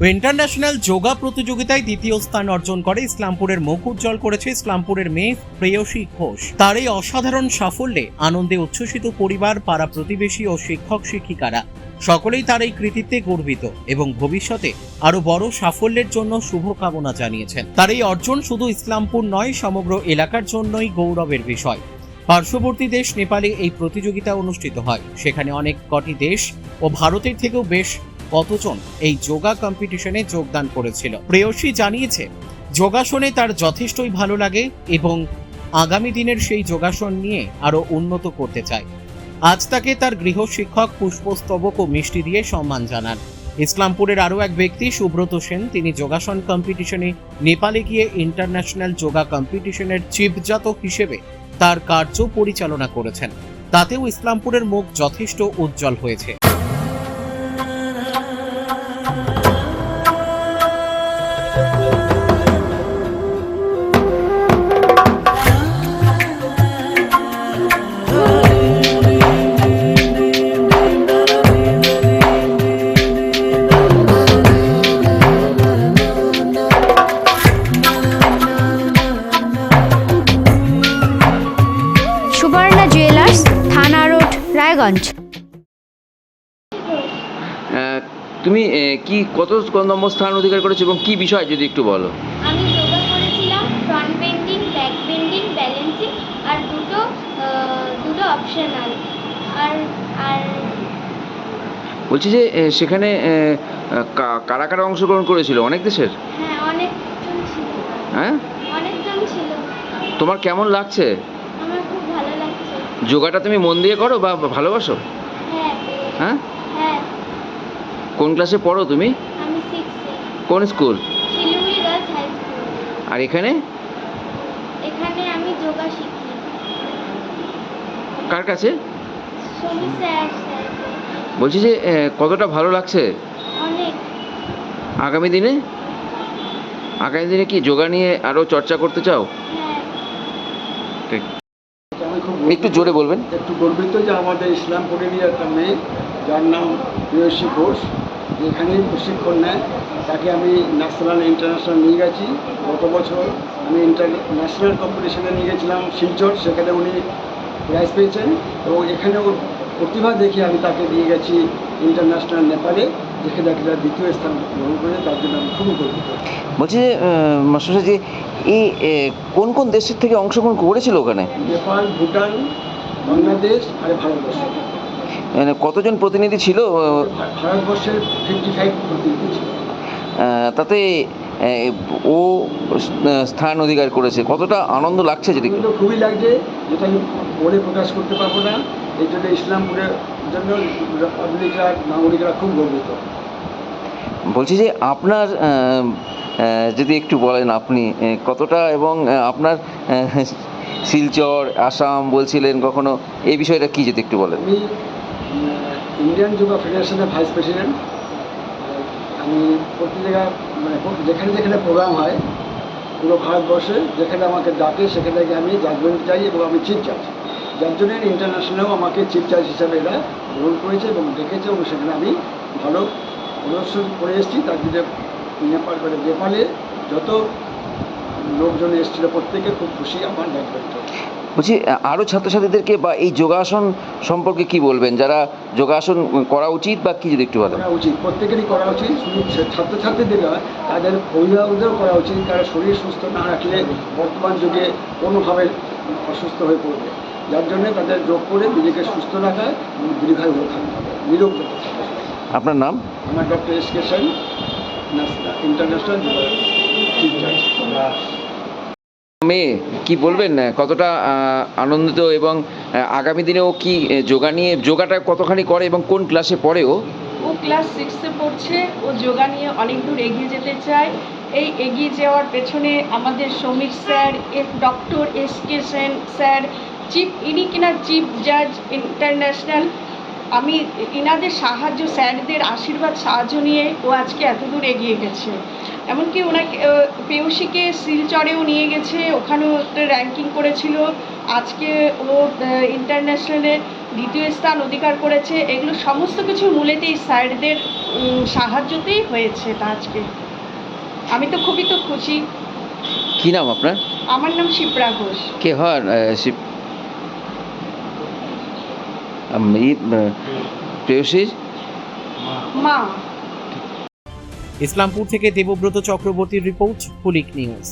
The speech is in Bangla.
ইন্টারন্যাশনাল যোগা প্রতিযোগিতায় দ্বিতীয় স্থান অর্জন করে ইসলামপুরের মুখ উজ্জ্বল করেছে ইসলামপুরের মেয়ে প্রেয়সী ঘোষ। তার এই অসাধারণ সাফল্যে আনন্দে উচ্ছ্বসিত পরিবার, পাড়া প্রতিবেশী ও শিক্ষক শিক্ষিকারা সকলেই তার এই কৃতিত্বে গর্বিত এবং ভবিষ্যতে আরো বড় সাফল্যের জন্য শুভকামনা জানিয়েছেন। তার এই অর্জন শুধু ইসলামপুর নয়, সমগ্র এলাকার জন্যই গৌরবের বিষয়। পার্শ্ববর্তী দেশ নেপালে এই প্রতিযোগিতা অনুষ্ঠিত হয়। সেখানে অনেক কটি দেশ ও ভারতের থেকেও বেশ কতজন এই যোগা কম্পিটিশনে যোগদান করেছিল। প্রেয়সী জানিয়েছে, যোগাসনে তার যথেষ্টই ভালো লাগে এবং আগামী দিনের সেই যোগাসন নিয়ে আরো উন্নত করতে চায়। আজ তাকে তার গৃহ শিক্ষক পুষ্পস্তবক ও মিষ্টি দিয়ে সম্মান জানান। ইসলামপুরের আরও এক ব্যক্তি সুব্রত সেন, তিনি যোগাসন কম্পিটিশনে নেপালে গিয়ে ইন্টারন্যাশনাল যোগা কম্পিটিশনের চিফজাত হিসেবে তার কার্য পরিচালনা করেছেন। তাতেও ইসলামপুরের মুখ যথেষ্ট উজ্জ্বল হয়েছে। রায়গঞ্জ। তুমি কত নম্বর স্থান অধিকার করেছো এবং কি বিষয় যদি একটু বলো? আমি যোগা করেছিলাম front bending, back bending, balancing আর দুটো অপশনাল। আর বলছি যে সেখানে কারা কারা অংশগ্রহণ করেছিল? অনেক দেশের? হ্যাঁ, অনেকজন ছিল। হ্যাঁ, অনেকজন ছিল। তোমার কেমন লাগছে? আমার খুব ভালো লাগছে। যোগাটা তুমি মন দিয়ে করো বা ভালোবাসো? হ্যাঁ। হ্যাঁ, হ্যাঁ। কোন ক্লাসে পড়ো তুমি? আমি 6 এ। কোন school? Siliguri girls high school. আর এখানে আমি যোগা শিখি। কার কাছে? সমীর স্যার। বলছি যে কতটা ভালো লাগছে? অনেক। আগামী দিনে কি যোগা নিয়ে আরো চর্চা করতে চাও? হ্যাঁ। ঠিক। একটু জোরে বলবেন। একটু গর্বিত যে আমাদের ইসলামপুরেরই একটা মেয়ে, যার নাম প্রেয়সী ঘোষ, যেখানেই প্রশিক্ষণ নেয় তাকে আমি ন্যাশনাল ইন্টারন্যাশনাল নিয়ে গেছি। গত বছর আমি ইন্টারন্যাশনাল কম্পিটিশনে নিয়ে গেছিলাম শিলচর, সেখানে উনি প্রাইজ পেয়েছেন এবং এখানে ওর প্রতিভা দেখে আমি তাকে দিয়ে গেছি ইন্টারন্যাশনাল নেপালে, যেখানে একটা দ্বিতীয় স্থান গ্রহণ করে, তার জন্য আমি খুবই গর্বিত। বলছি যে মাস্টার যে এই কোন কোন দেশের থেকে অংশগ্রহণ করেছিল ওখানে? নেপাল, ভুটান, বাংলাদেশ আর ভারতবর্ষ। মানে কতজন প্রতিনিধি ছিল? ভারতবর্ষের 55 প্রতিনিধি ছিল। তাতে ও স্থান অধিকার করেছে, কতটা আনন্দ লাগছে? যদি খুবই লাগছে, যেটা আমি বলে প্রকাশ করতে পারবো না। এই জন্য ইসলামপুরের জন্য পাবলিকরা, নাগরিকরা খুব গর্বিত। বলছি যে আপনার যদি একটু বলেন আপনি কতটা, এবং আপনার শিলচর, আসাম বলছিলেন কখনো, এই বিষয়টা কি যদি একটু বলেন? আমি ইন্ডিয়ান যোগা ফেডারেশনের ভাইস প্রেসিডেন্ট। আমি প্রতি জায়গায় যেখানে যেখানে প্রোগ্রাম হয় পুরো ভারতবর্ষে, যেখানে আমাকে ডাকে সেখানে গিয়ে আমি জাজমেন্ট চাই এবং আমি চিফ জাজ। যার জন্য ইন্টারন্যাশনালেও আমাকে চিফ জাজ হিসাবে এরা গ্রহণ করেছে এবং ডেকেছে এবং সেখানে আমি ভালো প্রদর্শন করে এসেছি। তার জন্য নেপালে যত লোকজন এসেছিল প্রত্যেকে খুব খুশি আমার জাজমেন্ট। বলছি আরও ছাত্রছাত্রীদেরকে বা এই যোগাসন সম্পর্কে কি বলবেন, যারা যোগাসন করা উচিত বা কি যদি একটু বলেন? করা উচিত, প্রত্যেকেরই করা উচিত, শুধু ছাত্রছাত্রীদের নয়, তাদের অভিভাবকদেরও করা উচিত। কারণ শরীর সুস্থ না রাখলে বর্তমান যুগে কোনোভাবে অসুস্থ হয়ে পড়বে। যার জন্যে তাদের যোগ করে নিজেকে সুস্থ রাখায় এবং দীর্ঘায়ু হয়ে থাকতে হবে, নিরোগ হতে থাকতে হবে। আপনার নাম? আমার doctor S K. Sen, international chief জাজ। মেয়ে কি বলবেন, কতটা আনন্দিত এবং আগামী দিনেও কি যোগাটা কতখানি করে এবং কোন ক্লাসে পড়ে? ও ক্লাস 6-এ পড়ছে। ও যোগা নিয়ে অনেক দূর এগিয়ে যেতে চায়। এই এগিয়ে যাওয়ার পেছনে আমাদের Samir sir, doctor S K. Sen sir, ইনি কিনা চিফ জাজ ইন্টারন্যাশনাল। আমি ইনাদের সাহায্য, স্যারদের আশীর্বাদ, সাহায্য নিয়ে ও আজকে এত দূর এগিয়ে গেছে। এমনকি ওনাকে পেয়সীকে শিলচরেও নিয়ে গেছে, ওখানেও র্যাঙ্কিং করেছিল। আজকে ও ইন্টারন্যাশনালে দ্বিতীয় স্থান অধিকার করেছে, এগুলো সমস্ত কিছুর মূলেতেই স্যারদের সাহায্যতেই হয়েছে এটা আজকে। আমি তো খুবই তো খুশি। কি নাম আপনার? আমার নাম শিপ্রা ঘোষ। কে হন প্রেয়সীর মা। ইসলামপুর থেকে দেবব্রত চক্রবর্তীর রিপোর্ট, কুলিক নিউজ।